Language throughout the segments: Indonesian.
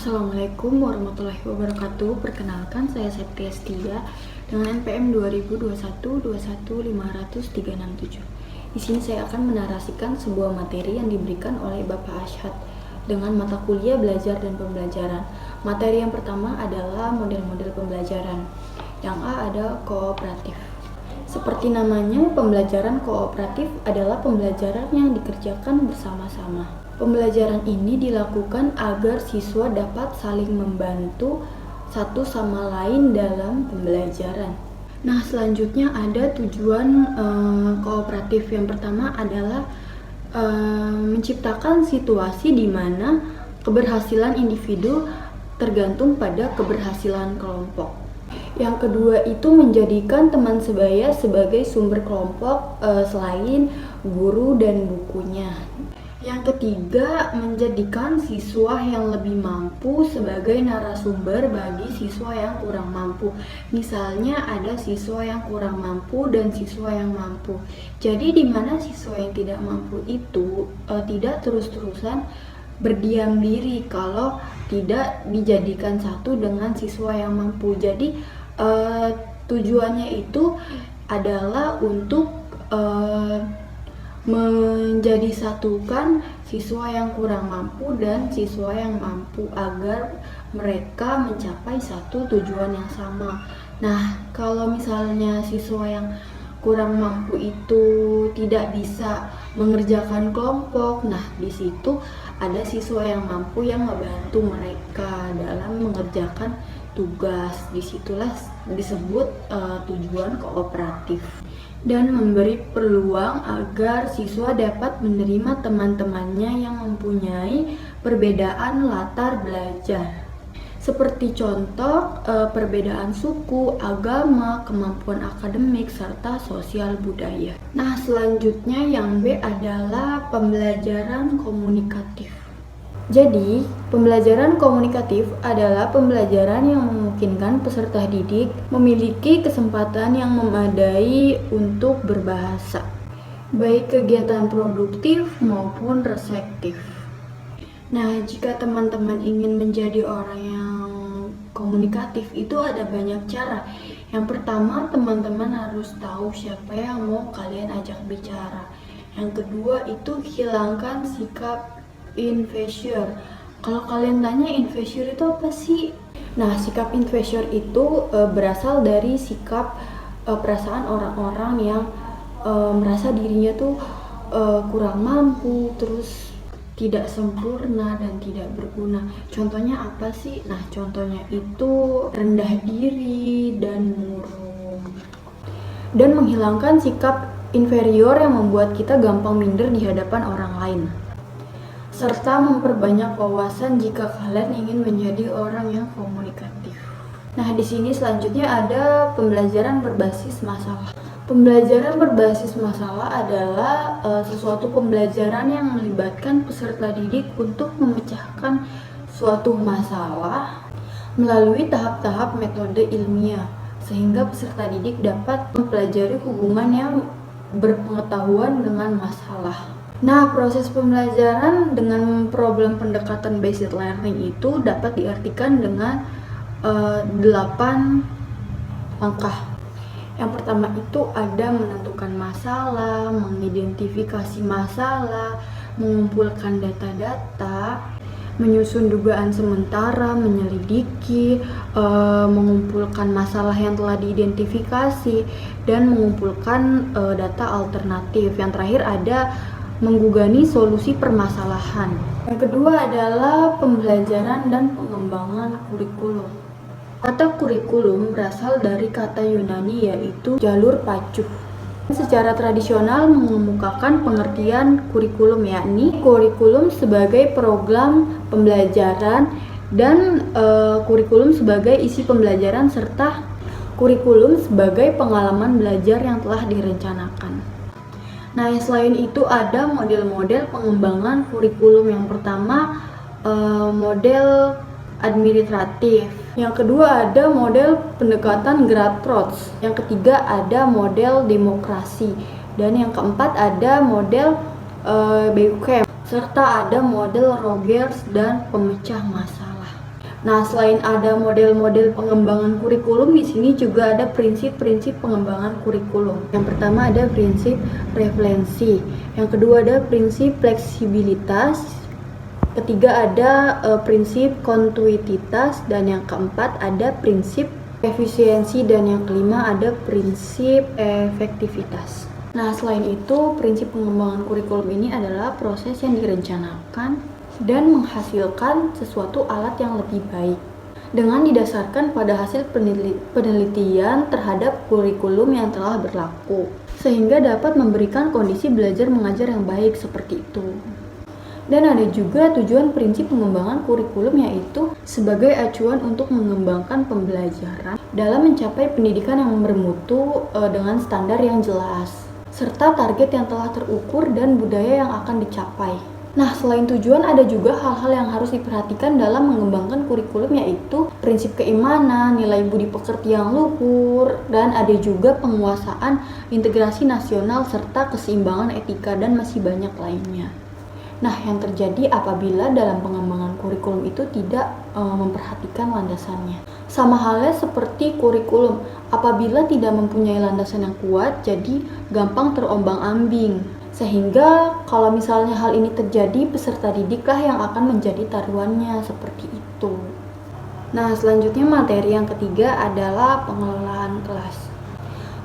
Assalamualaikum warahmatullahi wabarakatuh. Perkenalkan, saya Septia Setia dengan NPM 2021-21-50367. Di sini saya akan menarasikan sebuah materi yang diberikan oleh Bapak Ashad dengan mata kuliah belajar dan pembelajaran. Materi yang pertama adalah model-model pembelajaran. Yang A ada kooperatif. Seperti namanya, pembelajaran kooperatif adalah pembelajaran yang dikerjakan bersama-sama. Pembelajaran ini dilakukan agar siswa dapat saling membantu satu sama lain dalam pembelajaran. Nah, selanjutnya ada tujuan kooperatif. Yang pertama adalah menciptakan situasi di mana keberhasilan individu tergantung pada keberhasilan kelompok. Yang kedua itu menjadikan teman sebaya sebagai sumber kelompok selain guru dan bukunya. Yang ketiga, menjadikan siswa yang lebih mampu sebagai narasumber bagi siswa yang kurang mampu. Misalnya ada siswa yang kurang mampu dan siswa yang mampu. Jadi di mana siswa yang tidak mampu itu tidak terus-terusan berdiam diri kalau tidak dijadikan satu dengan siswa yang mampu. Jadi tujuannya itu adalah untuk menjadi satukan siswa yang kurang mampu dan siswa yang mampu agar mereka mencapai satu tujuan yang sama. Nah, kalau misalnya siswa yang kurang mampu itu tidak bisa mengerjakan kelompok, nah di situ ada siswa yang mampu yang membantu mereka dalam mengerjakan tugas. Disitulah disebut tujuan kooperatif. Dan memberi peluang agar siswa dapat menerima teman-temannya yang mempunyai perbedaan latar belajar. Seperti contoh perbedaan suku, agama, kemampuan akademik, serta sosial budaya. Nah, selanjutnya yang B adalah pembelajaran komunikatif. Jadi, pembelajaran komunikatif adalah pembelajaran yang memungkinkan peserta didik memiliki kesempatan yang memadai untuk berbahasa, baik kegiatan produktif maupun reseptif. Nah, jika teman-teman ingin menjadi orang yang komunikatif, itu ada banyak cara. Yang pertama, teman-teman harus tahu siapa yang mau kalian ajak bicara. Yang kedua, itu hilangkan sikap invasor. Kalau kalian tanya invasor itu apa sih? Nah, sikap invasor itu berasal dari sikap perasaan orang-orang yang merasa dirinya tuh kurang mampu, terus tidak sempurna dan tidak berguna. Contohnya apa sih? Nah, contohnya itu rendah diri dan murung. Dan menghilangkan sikap inferior yang membuat kita gampang minder di hadapan orang lain. Serta memperbanyak wawasan jika kalian ingin menjadi orang yang komunikatif. Nah, di sini selanjutnya ada pembelajaran berbasis masalah. Pembelajaran berbasis masalah adalah sesuatu pembelajaran yang melibatkan peserta didik untuk memecahkan suatu masalah melalui tahap-tahap metode ilmiah, sehingga peserta didik dapat mempelajari hubungan yang berpengetahuan dengan masalah. Nah, proses pembelajaran dengan problem pendekatan based learning itu dapat diartikan dengan 8 langkah. Yang pertama itu ada menentukan masalah, mengidentifikasi masalah, mengumpulkan data-data, menyusun dugaan sementara, menyelidiki, mengumpulkan masalah yang telah diidentifikasi, dan mengumpulkan data alternatif. Yang terakhir ada menggugani solusi permasalahan. Yang kedua adalah pembelajaran dan pengembangan kurikulum. Kata kurikulum berasal dari kata Yunani yaitu jalur pacuh. Secara tradisional mengemukakan pengertian kurikulum, yakni kurikulum sebagai program pembelajaran dan kurikulum sebagai isi pembelajaran serta kurikulum sebagai pengalaman belajar yang telah direncanakan. Nah, selain itu ada model-model pengembangan kurikulum. Yang pertama model administratif. Yang kedua ada model pendekatan grassroots. Yang ketiga ada model demokrasi. Dan yang keempat ada model BUKM. Serta ada model Rogers dan pemecah masalah. Nah, selain ada model-model pengembangan kurikulum, di sini juga ada prinsip-prinsip pengembangan kurikulum. Yang pertama ada prinsip referensi, yang kedua ada prinsip fleksibilitas, ketiga ada prinsip kontinuitas, dan yang keempat ada prinsip efisiensi, dan yang kelima ada prinsip efektivitas. Nah, selain itu, prinsip pengembangan kurikulum ini adalah proses yang direncanakan dan menghasilkan sesuatu alat yang lebih baik dengan didasarkan pada hasil penelitian terhadap kurikulum yang telah berlaku, sehingga dapat memberikan kondisi belajar mengajar yang baik seperti itu. Dan ada juga tujuan prinsip pengembangan kurikulum, yaitu sebagai acuan untuk mengembangkan pembelajaran dalam mencapai pendidikan yang bermutu dengan standar yang jelas, serta target yang telah terukur dan budaya yang akan dicapai. Nah, selain tujuan, ada juga hal-hal yang harus diperhatikan dalam mengembangkan kurikulum, yaitu prinsip keimanan, nilai budi pekerti yang luhur, dan ada juga penguasaan integrasi nasional serta keseimbangan etika, dan masih banyak lainnya. Nah, yang terjadi apabila dalam pengembangan kurikulum itu tidak memperhatikan landasannya. Sama halnya seperti kurikulum, apabila tidak mempunyai landasan yang kuat, jadi gampang terombang-ambing. Sehingga kalau misalnya hal ini terjadi, peserta didiklah yang akan menjadi taruhannya, seperti itu. Nah, selanjutnya materi yang ketiga adalah pengelolaan kelas.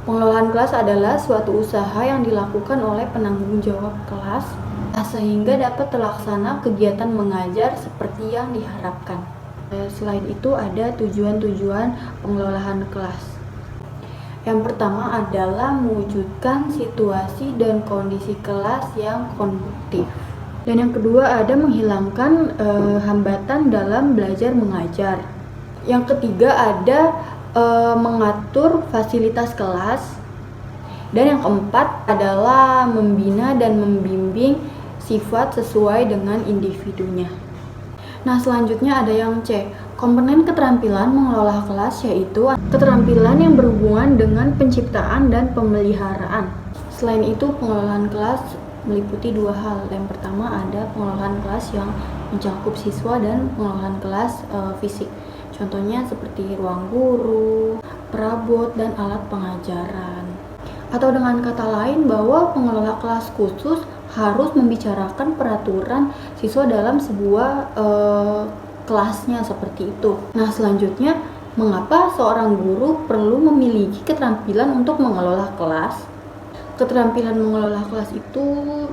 Pengelolaan kelas adalah suatu usaha yang dilakukan oleh penanggung jawab kelas, sehingga dapat terlaksana kegiatan mengajar seperti yang diharapkan. Selain itu ada tujuan-tujuan pengelolaan kelas. Yang pertama adalah mewujudkan situasi dan kondisi kelas yang kondusif. Dan yang kedua ada menghilangkan hambatan dalam belajar mengajar. Yang ketiga ada mengatur fasilitas kelas. Dan yang keempat adalah membina dan membimbing sifat sesuai dengan individunya. Nah, selanjutnya ada yang C, komponen keterampilan mengelola kelas, yaitu keterampilan yang berhubungan dengan penciptaan dan pemeliharaan. Selain itu, pengelolaan kelas meliputi dua hal. Yang pertama ada pengelolaan kelas yang mencakup siswa dan pengelolaan kelas fisik. Contohnya seperti ruang guru, perabot, dan alat pengajaran. Atau dengan kata lain bahwa pengelola kelas khusus harus membicarakan peraturan siswa dalam sebuah kelasnya, seperti itu. Nah, selanjutnya, mengapa seorang guru perlu memiliki keterampilan untuk mengelola kelas? Keterampilan mengelola kelas itu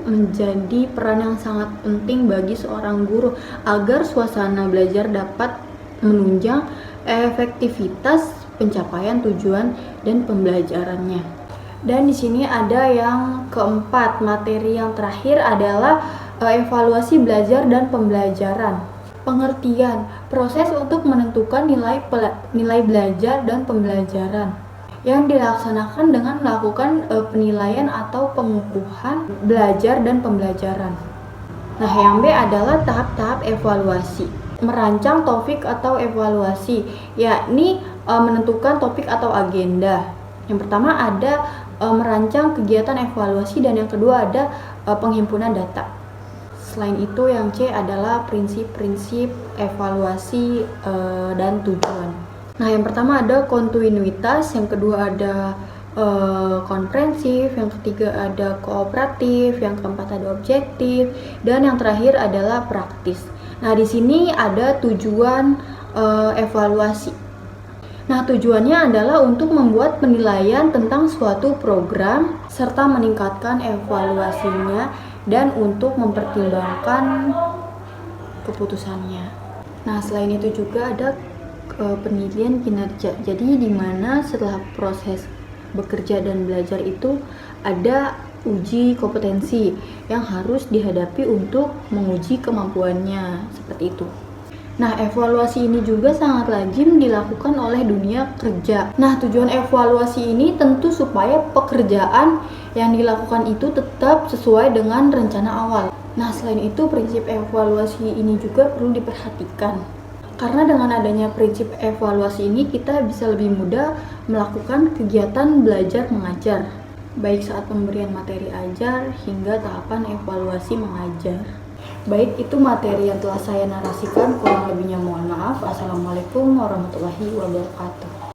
menjadi peran yang sangat penting bagi seorang guru agar suasana belajar dapat menunjang efektivitas pencapaian tujuan dan pembelajarannya. Dan di sini ada yang keempat, materi yang terakhir adalah evaluasi belajar dan pembelajaran. Pengertian, proses untuk menentukan nilai belajar dan pembelajaran yang dilaksanakan dengan melakukan penilaian atau pengukuhan belajar dan pembelajaran. Nah, yang B adalah tahap-tahap evaluasi. Merancang topik atau evaluasi, yakni menentukan topik atau agenda. Yang pertama ada merancang kegiatan evaluasi, dan yang kedua ada penghimpunan data. Selain itu, yang C adalah prinsip-prinsip evaluasi dan tujuan. Nah, yang pertama ada kontinuitas, yang kedua ada komprehensif, yang ketiga ada kooperatif, yang keempat ada objektif, dan yang terakhir adalah praktis. Nah, di sini ada tujuan evaluasi. Nah, tujuannya adalah untuk membuat penilaian tentang suatu program serta meningkatkan evaluasinya dan untuk mempertimbangkan keputusannya. Nah, selain itu juga ada penilaian kinerja. Jadi di mana setelah proses bekerja dan belajar itu ada uji kompetensi yang harus dihadapi untuk menguji kemampuannya, seperti itu. Nah, evaluasi ini juga sangat lazim dilakukan oleh dunia kerja. Nah, tujuan evaluasi ini tentu supaya pekerjaan yang dilakukan itu tetap sesuai dengan rencana awal. Nah, selain itu prinsip evaluasi ini juga perlu diperhatikan. Karena dengan adanya prinsip evaluasi ini kita bisa lebih mudah melakukan kegiatan belajar mengajar, baik saat pemberian materi ajar hingga tahapan evaluasi mengajar. Baik, itu materi yang telah saya narasikan, kurang lebihnya mohon maaf. Assalamualaikum warahmatullahi wabarakatuh.